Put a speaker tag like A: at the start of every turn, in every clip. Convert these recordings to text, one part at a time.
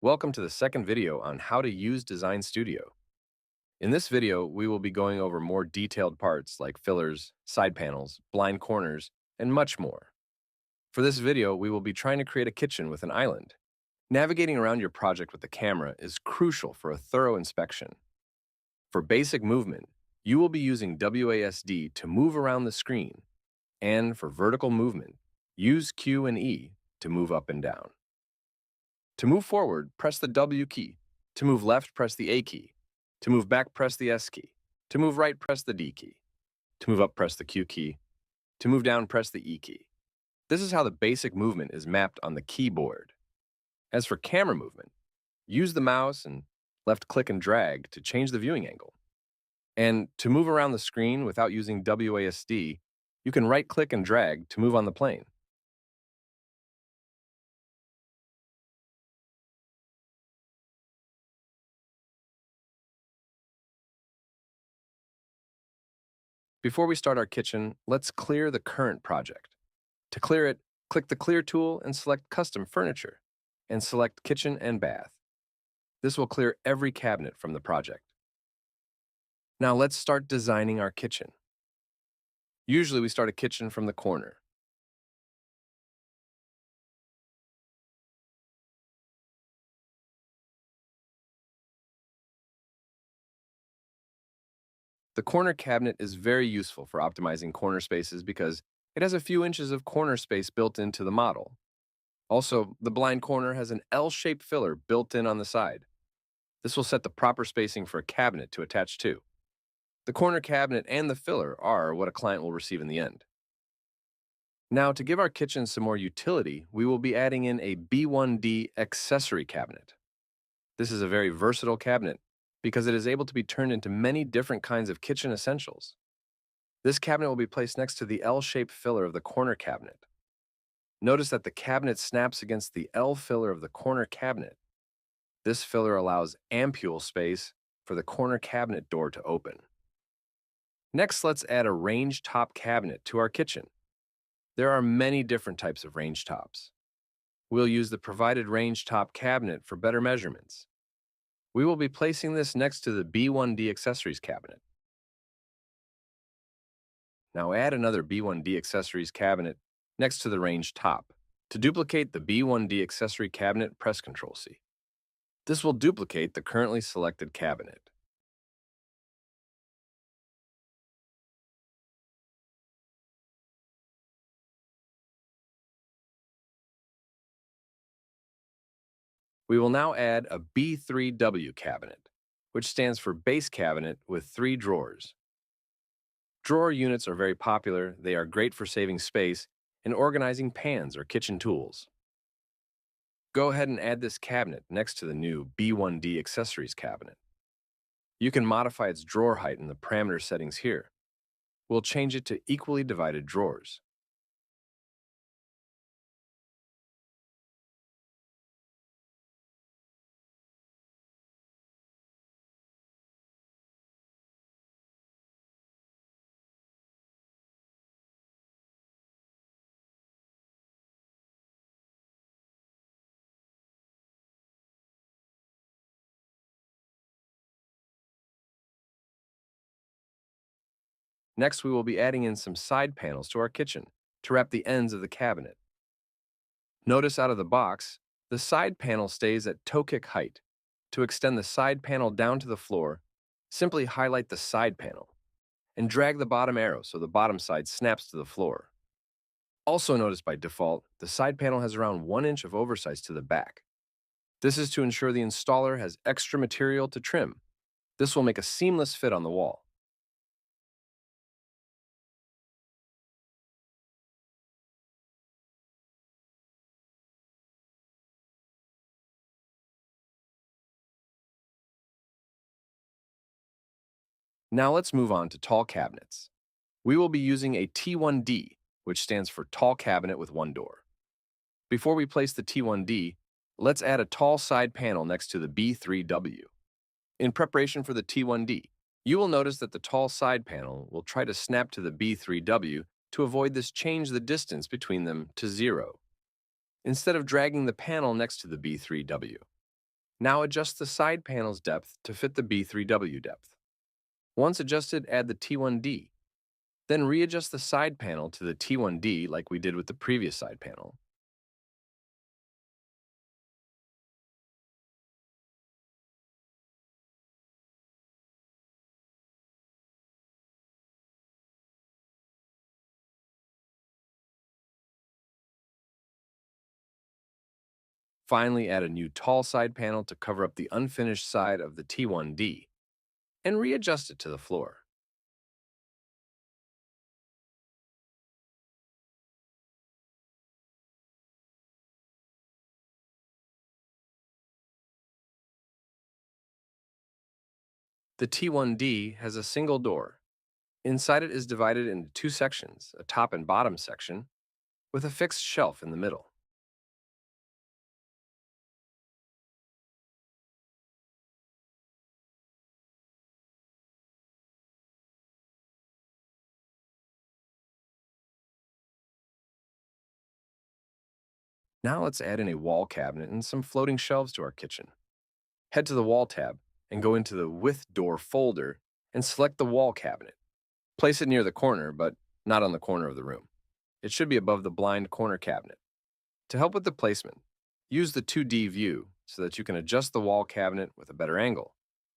A: Welcome to the second video on how to use Design Studio. In this video, we will be going over more detailed parts like fillers, side panels, blind corners, and much more. For this video, we will be trying to create a kitchen with an island. Navigating around your project with the camera is crucial for a thorough inspection. For basic movement, you will be using WASD to move around the screen, and for vertical movement, use Q and E to move up and down. To move forward, press the W key. To move left, press the A key. To move back, press the S key. To move right, press the D key. To move up, press the Q key. To move down, press the E key. This is how the basic movement is mapped on the keyboard. As for camera movement, use the mouse and left click and drag to change the viewing angle. And to move around the screen without using WASD, you can right click and drag to move on the plane. Before we start our kitchen, let's clear the current project. To clear it, click the Clear tool and select Custom Furniture, and select Kitchen and Bath. This will clear every cabinet from the project. Now let's start designing our kitchen. Usually we start a kitchen from the corner. The corner cabinet is very useful for optimizing corner spaces because it has a few inches of corner space built into the model. Also, the blind corner has an L-shaped filler built in on the side. This will set the proper spacing for a cabinet to attach to. The corner cabinet and the filler are what a client will receive in the end. Now, to give our kitchen some more utility, we will be adding in a B1D accessory cabinet. This is a very versatile cabinet because it is able to be turned into many different kinds of kitchen essentials. This cabinet will be placed next to the L-shaped filler of the corner cabinet. Notice that the cabinet snaps against the L filler of the corner cabinet. This filler allows ampule space for the corner cabinet door to open. Next, let's add a range top cabinet to our kitchen. There are many different types of range tops. We'll use the provided range top cabinet for better measurements. We will be placing this next to the B1D accessories cabinet. Now add another B1D accessories cabinet next to the range top. To duplicate the B1D accessory cabinet, press Ctrl-C. This will duplicate the currently selected cabinet. We will now add a B3W cabinet, which stands for base cabinet with 3 drawers. Drawer units are very popular. They are great for saving space and organizing pans or kitchen tools. Go ahead and add this cabinet next to the new B1D accessories cabinet. You can modify its drawer height in the parameter settings here. We'll change it to equally divided drawers. Next, we will be adding in some side panels to our kitchen to wrap the ends of the cabinet. Notice out of the box, the side panel stays at toe kick height. To extend the side panel down to the floor, simply highlight the side panel and drag the bottom arrow so the bottom side snaps to the floor. Also notice by default, the side panel has around 1 inch of oversize to the back. This is to ensure the installer has extra material to trim. This will make a seamless fit on the wall. Now let's move on to tall cabinets. We will be using a T1D, which stands for tall cabinet with 1 door. Before we place the T1D, let's add a tall side panel next to the B3W. In preparation for the T1D, you will notice that the tall side panel will try to snap to the B3W. To avoid this, change the distance between them to 0, instead of dragging the panel next to the B3W. Now adjust the side panel's depth to fit the B3W depth. Once adjusted, add the T1D. Then readjust the side panel to the T1D like we did with the previous side panel. Finally, add a new tall side panel to cover up the unfinished side of the T1D and readjust it to the floor. The T1D has a single door. Inside it is divided into two sections, a top and bottom section, with a fixed shelf in the middle. Now let's add in a wall cabinet and some floating shelves to our kitchen. Head to the Wall tab and go into the With Door folder and select the wall cabinet. Place it near the corner, but not on the corner of the room. It should be above the blind corner cabinet. To help with the placement, use the 2D view so that you can adjust the wall cabinet with a better angle.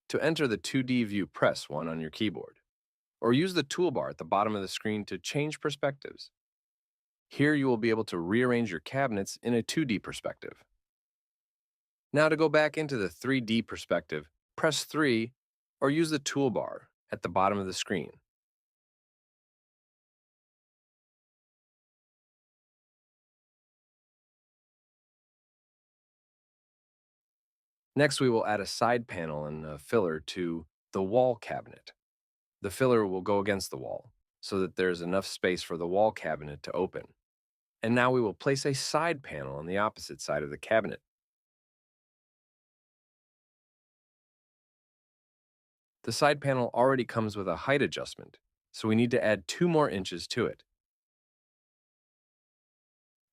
A: To enter the 2D view, press 1 on your keyboard, or use the toolbar at the bottom of the screen to change perspectives. Here you will be able to rearrange your cabinets in a 2D perspective. Now to go back into the 3D perspective, press 3 or use the toolbar at the bottom of the screen. Next, we will add a side panel and a filler to the wall cabinet. The filler will go against the wall so that there's enough space for the wall cabinet to open. And now we will place a side panel on the opposite side of the cabinet. The side panel already comes with a height adjustment, so we need to add 2 more inches to it.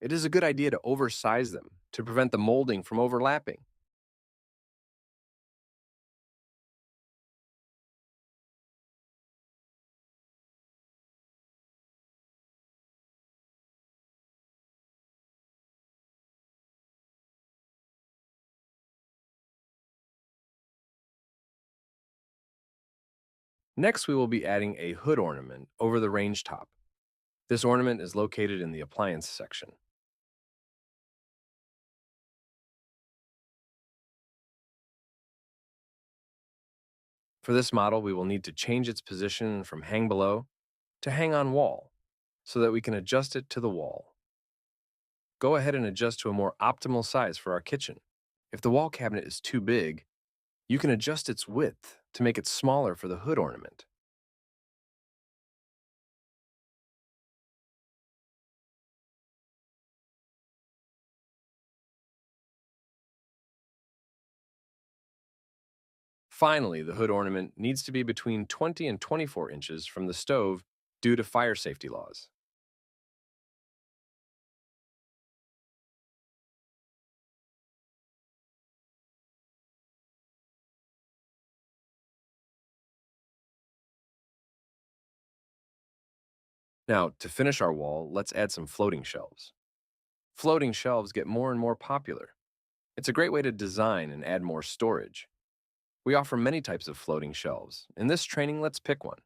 A: It is a good idea to oversize them to prevent the molding from overlapping. Next, we will be adding a hood ornament over the range top. This ornament is located in the appliance section. For this model, we will need to change its position from hang below to hang on wall so that we can adjust it to the wall. Go ahead and adjust to a more optimal size for our kitchen. If the wall cabinet is too big, you can adjust its width to make it smaller for the hood ornament. Finally, the hood ornament needs to be between 20 and 24 inches from the stove due to fire safety laws. Now, to finish our wall, let's add some floating shelves. Floating shelves get more and more popular. It's a great way to design and add more storage. We offer many types of floating shelves. In this training, let's pick one.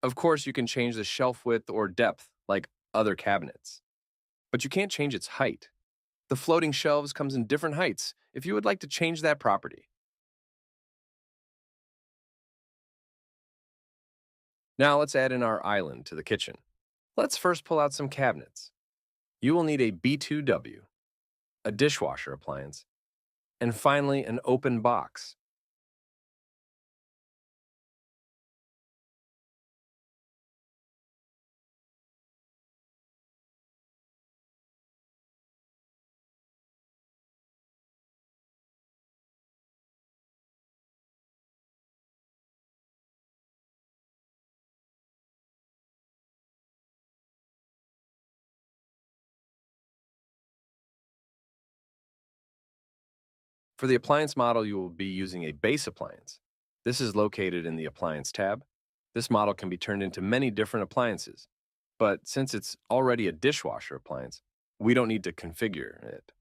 A: Of course, you can change the shelf width or depth like other cabinets, but you can't change its height. The floating shelves comes in different heights if you would like to change that property. Now let's add in our island to the kitchen. Let's first pull out some cabinets. You will need a B2W, a dishwasher appliance, and finally an open box. For the appliance model, you will be using a base appliance. This is located in the Appliance tab. This model can be turned into many different appliances, but since it's already a dishwasher appliance, we don't need to configure it.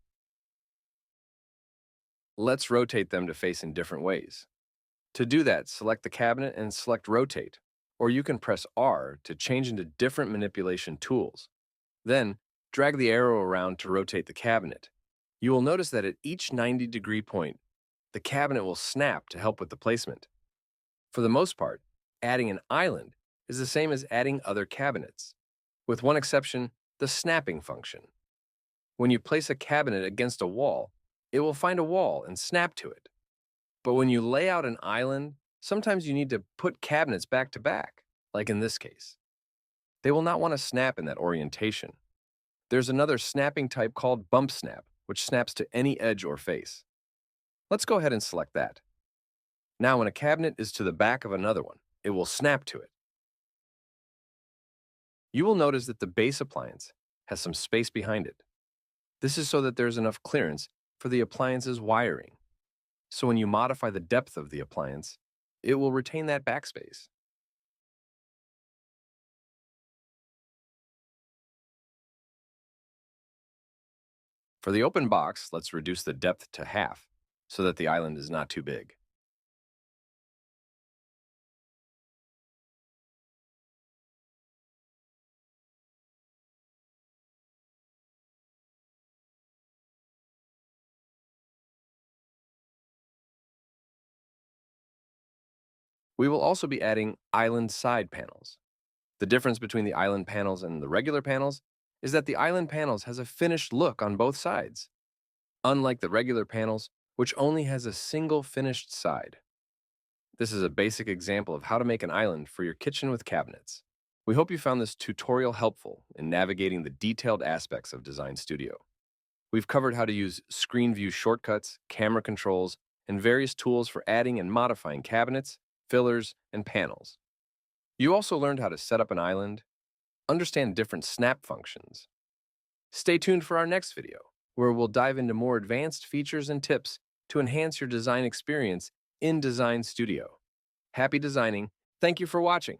A: Let's rotate them to face in different ways. To do that, select the cabinet and select Rotate, or you can press R to change into different manipulation tools. Then, drag the arrow around to rotate the cabinet. You will notice that at each 90-degree point, the cabinet will snap to help with the placement. For the most part, adding an island is the same as adding other cabinets, with one exception, the snapping function. When you place a cabinet against a wall, it will find a wall and snap to it. But when you lay out an island, sometimes you need to put cabinets back to back, like in this case. They will not want to snap in that orientation. There's another snapping type called bump snap, which snaps to any edge or face. Let's go ahead and select that. Now, when a cabinet is to the back of another one, it will snap to it. You will notice that the base appliance has some space behind it. This is so that there's enough clearance for the appliance's wiring. So when you modify the depth of the appliance, it will retain that backspace. For the open box, let's reduce the depth to half so that the island is not too big. We will also be adding island side panels. The difference between the island panels and the regular panels is that the island panels has a finished look on both sides, unlike the regular panels, which only has a single finished side. This is a basic example of how to make an island for your kitchen with cabinets. We hope you found this tutorial helpful in navigating the detailed aspects of Design Studio. We've covered how to use screen view shortcuts, camera controls, and various tools for adding and modifying cabinets, fillers, and panels. You also learned how to set up an island, understand different snap functions. Stay tuned for our next video, where we'll dive into more advanced features and tips to enhance your design experience in Design Studio. Happy designing. Thank you for watching.